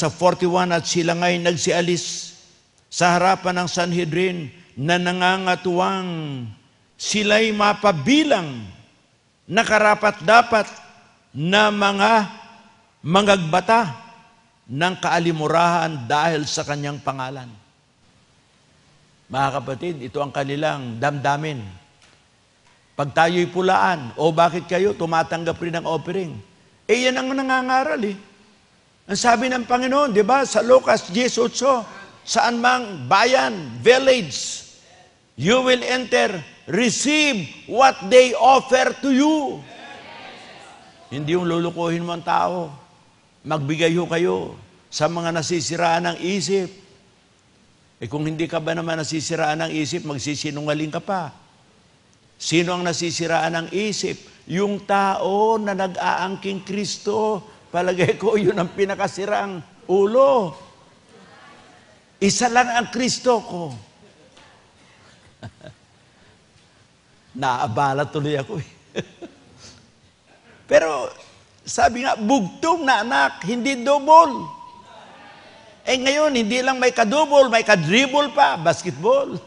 sa 41, at sila nga'y nagsialis sa harapan ng Sanhedrin na nangangatuwang sila'y mapabilang na karapat-dapat na mga mangagbata ng kaalimurahan dahil sa kanyang pangalan. Mga kapatid, ito ang kanilang damdamin. Pag tayo'y pulaan, o bakit kayo tumatanggap rin ng offering? Eh yan ang nangangaral eh. Ang sabi ng Panginoon, di ba, sa Lucas 18, saan mang bayan, village, you will enter, receive what they offer to you. Hindi yung lulukuhin mo ang tao. Magbigay ho kayo sa mga nasisiraan ng isip. Eh kung hindi ka ba naman nasisiraan ng isip, magsisinungaling ka pa. Sino ang nasisiraan ng isip? Yung tao na nag-aangking Kristo. Palagay ko, yun ang pinakasirang ulo. Isa lang ang Kristo ko. Naabala tuloy ako eh. Pero sabi nga, bugtong na anak, hindi double. Eh ngayon, hindi lang may ka-double, may ka-dribble pa, basketball.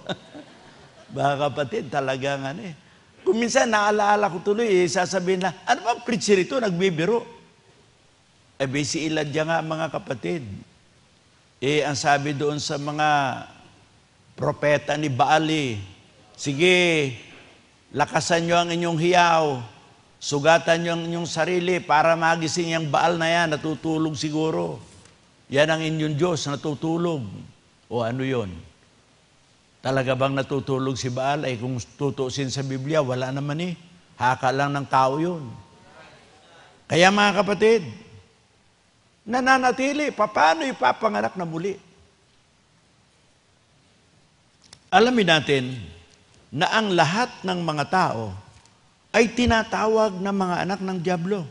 Mga kapatid, talagang ano eh. Kung minsan naalaala ko tuloy, sasabihin na, ano ba preacher ito, nagbibiro? Eh, si Elijah nga mga kapatid. Eh, ang sabi doon sa mga propeta ni Baali, sige, lakasan nyo ang inyong hiyaw, sugatan nyo ang inyong sarili para magising yung Baal na yan, natutulog siguro. Yan ang inyong Diyos, natutulog. O ano yon? Talaga bang natutulog si Baal? Ay kung tutusin sa Biblia, wala naman eh. Haka lang ng tao yun. Kaya mga kapatid, nananatili, paano ipapanganak na muli? Alamin natin na ang lahat ng mga tao ay tinatawag na mga anak ng dyablo.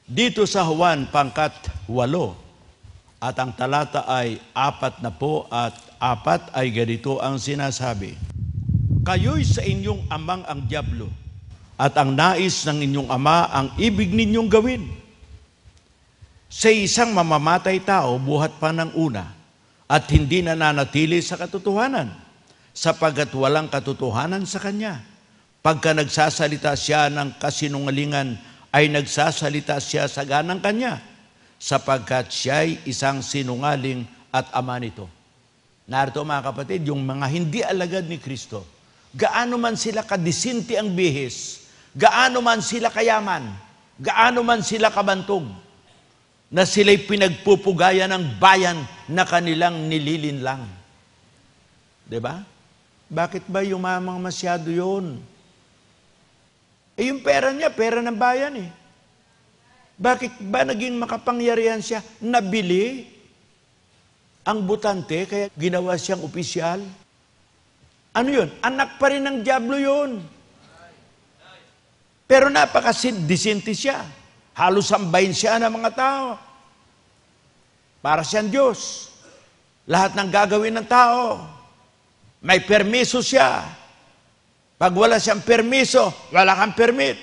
Dito sa Juan, pangkat 8, at ang talata ay 44 ay ganito ang sinasabi. Kayo'y sa inyong amang ang dyablo, at ang nais ng inyong ama ang ibig ninyong gawin. Sa isang mamamatay tao, buhat pa ng una, at hindi nananatili sa katotohanan, sapagkat walang katotohanan sa kanya. Pagka nagsasalita siya ng kasinungalingan, ay nagsasalita siya sa ganang kanya, sapagkat siya'y isang sinungaling at ama nito. Narito mga kapatid, yung mga hindi alagad ni Kristo, gaano man sila kadisinti ang bihis, gaano man sila kayaman, gaano man sila kabantog, na sila'y pinagpupugaya ng bayan na kanilang nililinlang. Diba? Bakit ba yumamang masyado yun? Eh yung pera niya, pera ng bayan eh. Bakit ba naging makapangyarihan siya? Nabili ang butante, kaya ginawa siyang opisyal. Ano yun? Anak pa rin ng dyablo yun. Pero napaka-disinti siya. Halos sambahin siya ng mga tao. Para siyang Diyos. Lahat ng gagawin ng tao, may permiso siya. Pag wala siyang permiso, wala kang permit.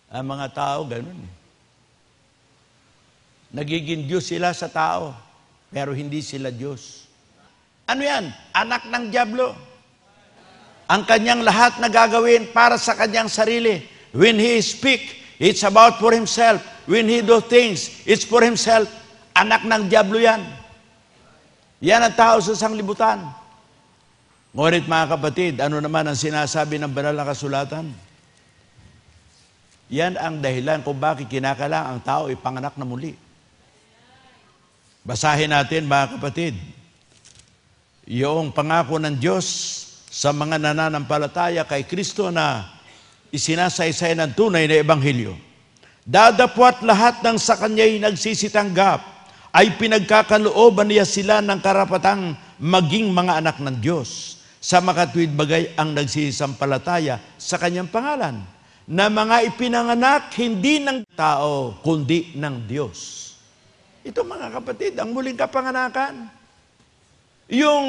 Ang mga tao, ganun. Nagiging Diyos sila sa tao, pero hindi sila Diyos. Ano yan? Anak ng dyablo. Ang kanyang lahat na gagawin para sa kanyang sarili. When he speak, it's about for himself. When he do things, it's for himself. Anak ng dyablo yan. Yan ang tao sa sanglibutan. Ngunit mga kapatid, ano naman ang sinasabi ng banal na kasulatan? Yan ang dahilan kung bakit kinakailangan ang tao ipanganak na muli. Basahin natin mga kapatid, yung pangako ng Diyos sa mga nananampalataya kay Kristo na isinasaysay ng tunay na ebanghelyo. Dadapwat lahat ng sa kanya'y nagsisitanggap ay pinagkakalooban niya sila ng karapatang maging mga anak ng Diyos sa makatuwid bagay ang nagsisampalataya sa kanyang pangalan, na mga ipinanganak hindi ng tao kundi ng Diyos. Ito mga kapatid, ang muling kapanganakan. Yung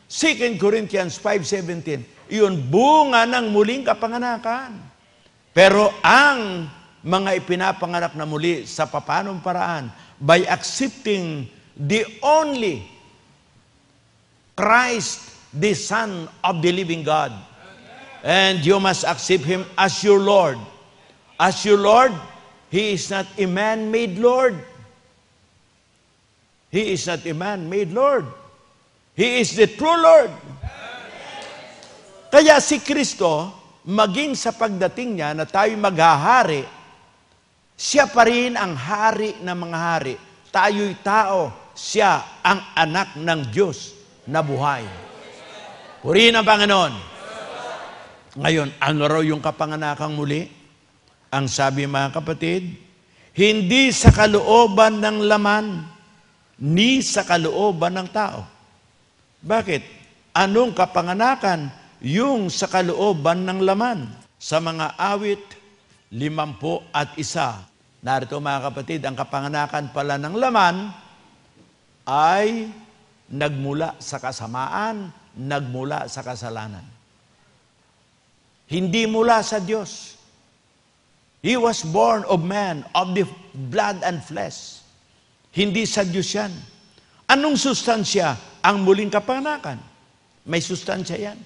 2 Corinthians 5:17, yun bunga ng muling kapanganakan. Pero ang mga ipinapanganak na muli sa papanong paraan by accepting the only Christ, the Son of the living God. And you must accept Him as your Lord. As your Lord, He is not a man-made Lord. He is not a man-made Lord. He is the true Lord. Kaya si Kristo, maging sa pagdating niya na tayo maghahari, siya pa rin ang hari ng mga hari. Tayo'y tao, siya ang anak ng Diyos na buhay. Purihin ang Panginoon. Ngayon, ano raw yung kapanganakang muli? Ang sabi mga kapatid, hindi sa kalooban ng laman, ni sa kalooban ng tao. Bakit? Anong kapanganakan? Yung sa kalooban ng laman. Sa mga awit, 51. Narito mga kapatid, ang kapanganakan pala ng laman ay nagmula sa kasamaan, nagmula sa kasalanan. Hindi mula sa Diyos. He was born of man, of the blood and flesh. Hindi sa Diyos yan. Anong sustansya ang muling kapanganakan? May sustansya yan.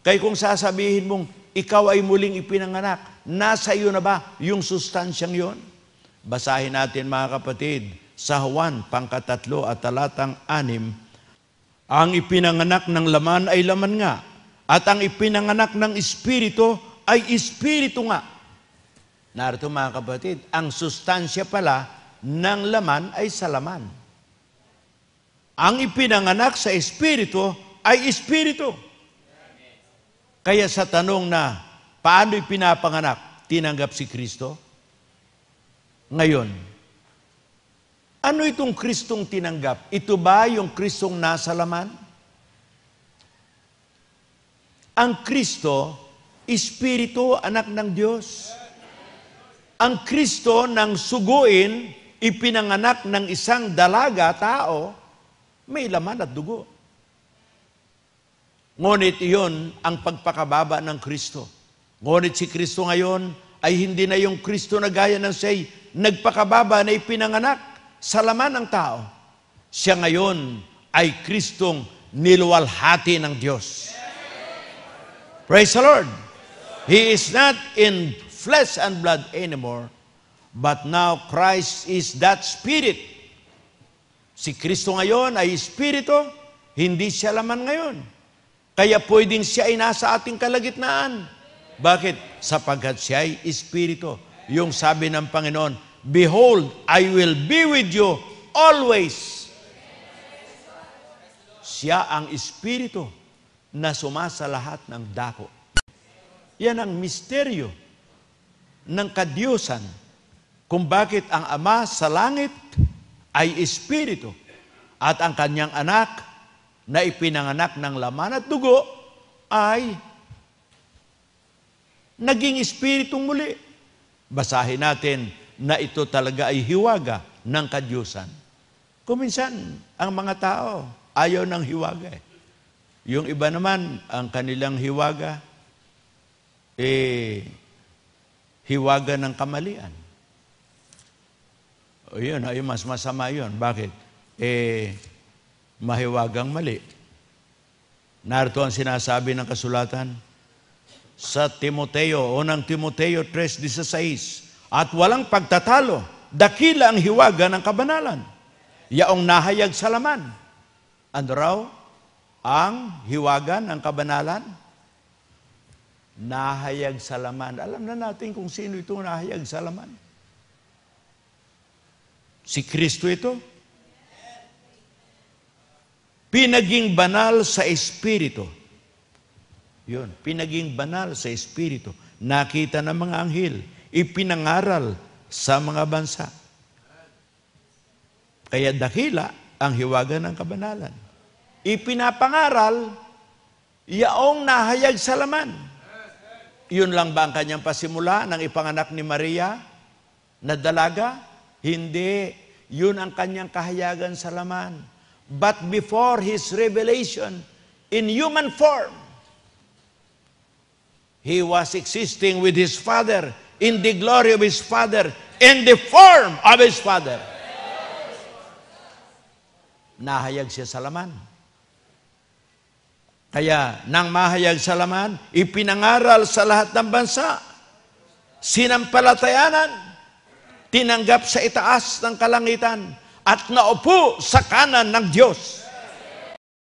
Kaya kung sasabihin mong, ikaw ay muling ipinanganak, nasa iyo na ba yung sustansyang yon? Basahin natin mga kapatid, sa Juan, 3 at talatang 6, ang ipinanganak ng laman ay laman nga, at ang ipinanganak ng Espiritu ay Espiritu nga. Narito mga kapatid, ang sustansya pala ng laman ay sa laman. Ang ipinanganak sa Espiritu ay Espiritu. Kaya sa tanong na, paano ipinapanganak? Tinanggap si Kristo? Ngayon, ano itong Kristong tinanggap? Ito ba yung Kristong nasa laman? Ang Kristo, Espiritu, anak ng Diyos. Ang Kristo nang suguin, ipinanganak ng isang dalaga, tao, may laman at dugo. Ngunit iyon ang pagpakababa ng Kristo. Ngunit si Kristo ngayon ay hindi na yung Kristo na gaya ng siya'y nagpakababa na ipinanganak sa laman ng tao. Siya ngayon ay Kristong niluwalhati ng Diyos. Praise the Lord! He is not in flesh and blood anymore, but now Christ is that Spirit. Si Kristo ngayon ay Espiritu, hindi siya laman ngayon. Kaya pwedeng siya ay nasa ating kalagitnaan. Bakit? Sapagkat siya ay Espiritu. Yung sabi ng Panginoon, behold, I will be with you always. Siya ang Espiritu na sumasa lahat ng dako. Yan ang misteryo ng kadiyusan kung bakit ang Ama sa langit ay Espiritu at ang kanyang anak na ipinanganak ng laman at dugo ay naging Espiritong muli. Basahin natin na ito talaga ay hiwaga ng kadiyusan. Kuminsan, ang mga tao ayaw ng hiwaga. Yung iba naman, ang kanilang hiwaga, hiwaga ng kamalian. O yun, ay mas masama yun. Bakit? Mahiwagang mali. Narito ang sinasabi ng kasulatan sa Timoteo, unang Timoteo 3:16, at walang pagtatalo, dakila ang hiwaga ng kabanalan, yaong nahayag sa laman. Ano raw ang hiwaga ng kabanalan? Nahayag sa laman. Alam na natin kung sino itong nahayag sa laman. Si Kristo ito. Pinaging banal sa Espiritu. Yun, pinaging banal sa Espiritu. Nakita ng mga anghel. Ipinangaral sa mga bansa. Kaya dakila ang hiwaga ng kabanalan. Ipinapangaral, yaong nahayag sa laman. Yun lang ba ang kanyang pasimula ng ipanganak ni Maria na dalaga? Hindi. Yun ang kanyang kahayagan sa laman. But before His revelation in human form, He was existing with His Father in the glory of His Father, in the form of His Father. Nahayag siya sa laman. Kaya, nang mahayag sa laman, ipinangaral sa lahat ng bansa, sinampalatayanan, tinanggap sa itaas ng kalangitan, at naupo sa kanan ng Diyos.